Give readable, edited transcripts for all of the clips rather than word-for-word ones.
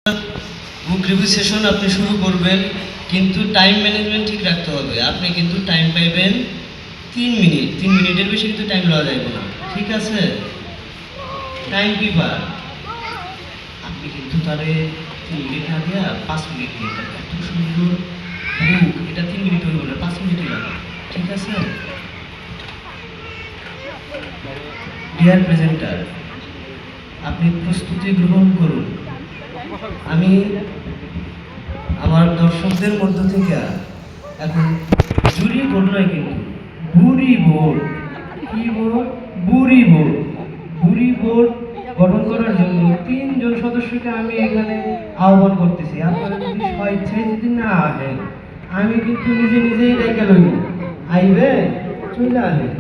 বুক review session আপনি শুরু করবেন, কিন্তু টাইম ম্যানেজমেন্ট ঠিক রাখতে হবে। আপনি কিন্তু টাইম পাইবেন 3 মিনিট, 3 মিনিটের বেশি কিন্তু টাইম লওয়া যাবে না, ঠিক আছে? টাইম কিপার আপনি কিন্তু তারে 3 মিনিট না দিয়া 5 মিনিট দিন। এত সুন্দর বুক, এটা 3 মিনিট হইব না, 5 মিনিটই লাগে, ঠিক আছে? ডিয়ার প্রেজেন্টার, আপনি প্রস্তুতি গ্রহণ করুন। আমি আমার দর্শকদের মধ্য থেকে এখন জুরি বোর্ড নয়, কিন্তু বুড়ি বোর্ড, কি বোর্ড? বুড়ি বোর্ড। বুড়ি বোর্ড গঠন করার জন্য 3 জন সদস্যকে আমি এখানে আহ্বান করতেছি। আপনারা যদি স্বেচ্ছায় যদি না আসেন, আমি কিন্তু নিজে নিজেই ডেকে লইব। আইবে, চলে আসেন।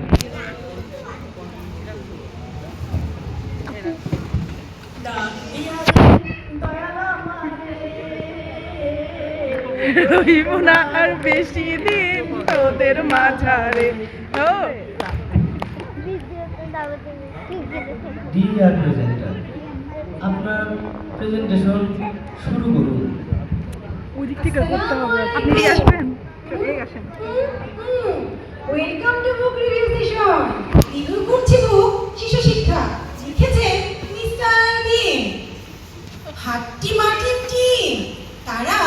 রইব না আর বেশি দিন তোদের মাঝারে। ডিয়ার প্রেজেন্টার, আপনার প্রেজেন্টেশন শুরু করুন। ওই দিক থেকে করতে হবে, আপনি এই আসবেন, এই আসেন। Welcome to book review session. Review করছি বুক শিশু শিক্ষা। লিখেছে মিস্টার দিন। হাট্টি মাটির টিম, তারা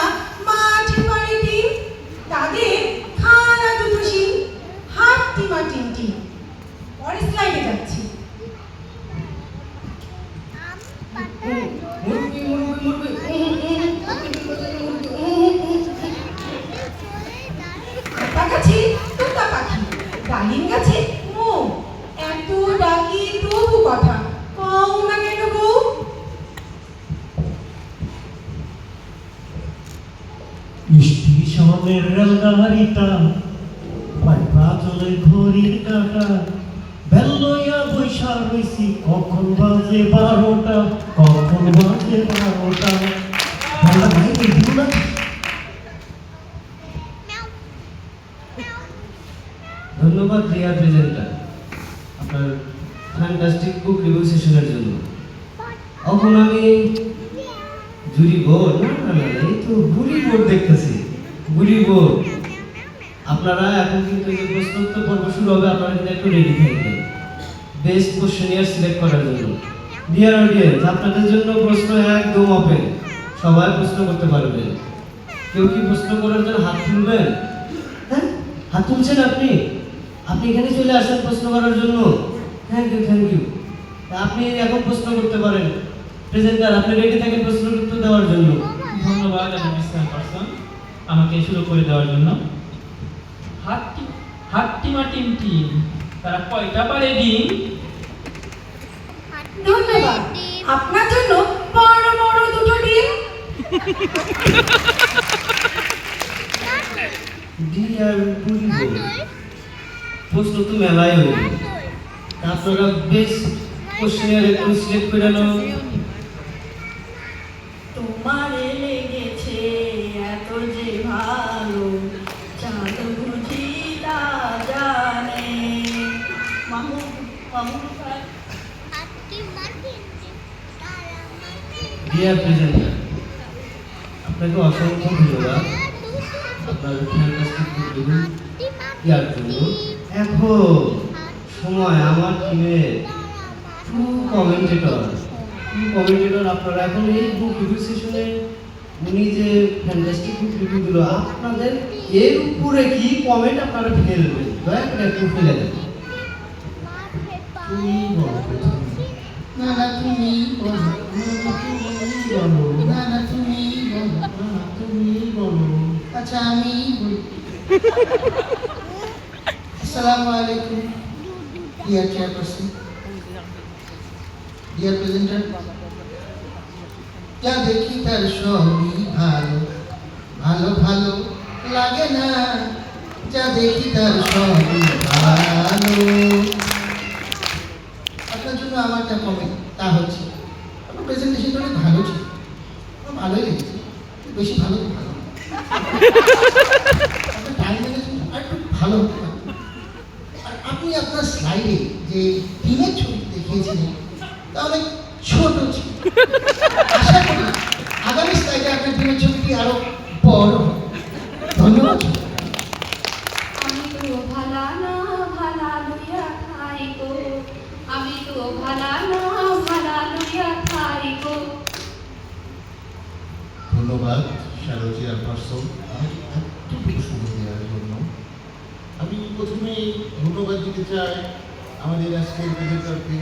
মাঠে পারে টিম, তাদের খানা দুটো শিম। হাট্টি মাটির টিম। পরের স্লাইডে যাচ্ছি। মুরগি মুরগি মুরগি পাখি, তোতা পাখি, ডালিম গাছে মো, এত ডাকি তবু কথা কও না কেন গো? মিষ্টি সনের রেলগাড়িটা পাইপা চলে ঘড়ির কাটা, বেল লইয়া বৈশা রইছি, কখন বাজে 12টা, কখন বাজে 12টা। বলা ভাই দিব না। ধন্যবাদ ডিয়ার প্রেজেন্টার, আপনার ফ্যান্টাস্টিক বুক রিভিউ সেশনের জন্য। এখন আমি জুরি বোর্ড, না না না, এই তো বুড়ি বোর্ড দেখতেছি। বুড়ি বোর্ড, আপনারা এখন কিন্তু এই যে প্রশ্নোত্তর পর্ব শুরু হবে, আপনারা কিন্তু একটু রেডি থাকবেন বেস্ট কোশ্চেনিয়ার সিলেক্ট করার জন্য। ডিয়ার অডিয়েন্স, আপনাদের জন্য প্রশ্ন একদম ওপেন, সবাই প্রশ্ন করতে পারবেন। কেউ কি প্রশ্ন করার জন্য হাত তুলবেন? হ্যাঁ, হাত তুলছেন আপনি? আপনি এখানে চলে আসেন প্রশ্ন করার জন্য। Thank you, thank you. আপনি এখন প্রশ্ন করতে পারেন। প্রেজেন্টার, আপনি রেডি থাকেন প্রশ্ন উত্তর দেওয়ার জন্য। ধন্যবাদ মিস্টার পারসন আমাকে শুরু করে দেওয়ার জন্য। হাট্টিমা টিম টিম, তারা কয়টা পারে ডিম? ধন্যবাদ, আপনার জন্য বড় বড় দুটো ডিম। ডিয়ার বুড়ি বোর্ড, প্রশ্ন তো মেলাই হইল, আপনারা বেস্ট কোশ্চেনিয়ার একটু সিলেক্ট করে নাও। তোমারে লেগেছে এত যে ভালো, চাঁদ বুঝি তা জানে। মামু মামু ডিয়ার প্রেজেন্টার, আপনাকে অসংখ্য ধন্যবাদ আপনার ফ্যান্টাস্টিক বুক রিভিউ দেওয়ার জন্য। এখন সময় আমার টিমের টু কমেন্টেটর, আপনারা এখন এই বুক রিভিউ সেশনে উনি যে ফ্যান্টাস্টিক বুক রিভিউ দিল, আপনাদের এর উপরে কি কমেন্ট আপনারা ফেলবেন, দয়া করে একটু ফেলে দেন। তুমি বলো প্রথমে। না না তুমি বলো, না না তুমি বলো, না না তুমি বলো। আচ্ছা আমি বলি। আসসালামু আলাইকুম ডিয়ার চেয়ারপারসন, ডিয়ার প্রেজেন্টার। যা দেখি তার সবই ভালো, ভালো ভালো লাগে না, যা দেখি তার সবই ভালো। আপনার জন্য আমার একটা কমেন্ট, তা হচ্ছে আপনার প্রেজেন্টেশনটা অনেক ভালো ছিল, আমার ভালোই লেগেছে, বেশি ভালো তো ভালো। আপনার টাইম ম্যানেজমেন্ট আর একটু ভালো হতে পারে। আর আপনি আপনার স্লাইডে যে টিমের ছবি দেখিয়েছিলেন তা অনেক ছোট ছিল। আশা করি আগামী ধন্যবাদ। আমি তো ভালা না ভালা লইয়া খাই গো, আমি তো ভালা না ভালা লইয়া খাই গো। ধন্যবাদ শ্যালো চেয়ারপারসন আমাকে এতটুকু সময় দেওয়ার জন্য। আমি প্রথমেই ধন্যবাদ দিতে চাই আমাদের আজকের প্রেজেন্টারকে।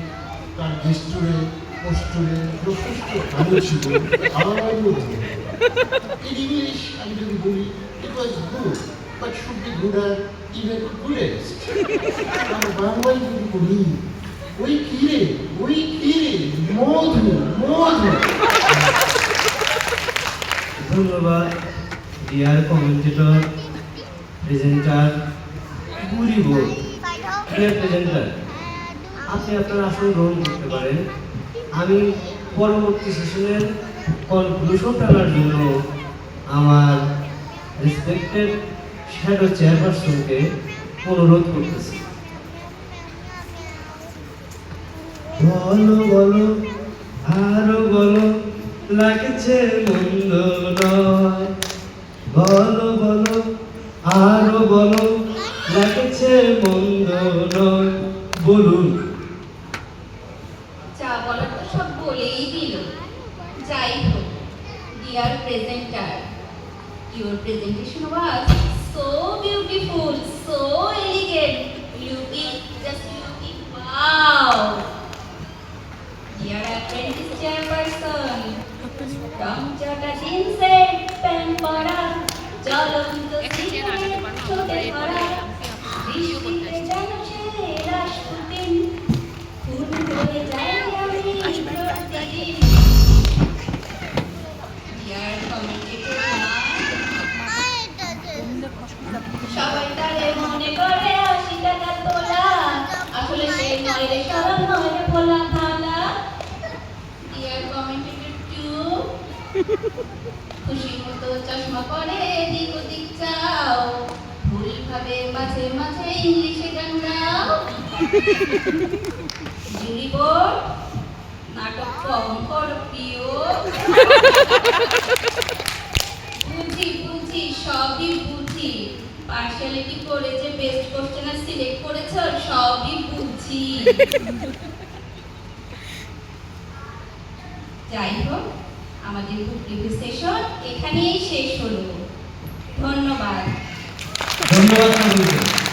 তার গেস্টরে পোস্টরে যথেষ্ট ভালো ছিল। আমার মধ্যে in English আমি যদি বলি it was good but should be gooder even goodest। আর বাংলায় যদি বলি ওই কিরে মধু মধু। ধন্যবাদ ডিয়ার কমেন্টেটর, প্রেজেন্টার, গুরি বোর্ড, ডিয়ার প্রেজেন্টার। আপনি আপনার আসন গ্রহণ করতে পারেন। আমি পরবর্তী সেশনের কনক্লুশন টানার জন্য আমার রেসপেক্টেড শ্যাডো চেয়ারপারসনকে অনুরোধ করতেছি। বলো বলো আরো বলো লাগছে মন্দ নয়, বলো বলো আরো বলো লাগছে মন্দ নয়, বলুন। যা বলার তো সব বলেই দিল। যাই হোক, dear presenter, your presentation was so beautiful, so elegant, looking, just looking, wow. Dear apprentice chairperson, রংচটা জিন্সের প্যান্ট পরা, জ্বলন্ত সিগারেট ঠোঁটে ভরা, বৃষ্টিতে যেন সে রাসপুটিন, ফুল হয়ে যায় আমি প্রতিদিন। Dear commentator, সবাই তারে মনে করে 80 টাকা তোলা, আসলে সে নয় রে সরল নয় রে ভোলা ভালা। ডিয়ার কমেন্টেটর টু, খুশি মতো চশমা পরে এদিক ওদিক চাও, ভুল ভাবে মাঝে মাঝে ইংলিশে গান গাও। জুরি বোর্ড, নাটক কম করো প্রিয়। বুঝি সবই বুঝি, পার্সিয়ালিটি করে যে বেস্ট কোশ্চেনার সিলেক্ট করেছো সবই বুঝি। যাই হোক, আমাদের বুক রিভিউ সেশন এখানেই শেষ হলো। ধন্যবাদ। ধন্যবাদ সকলকে।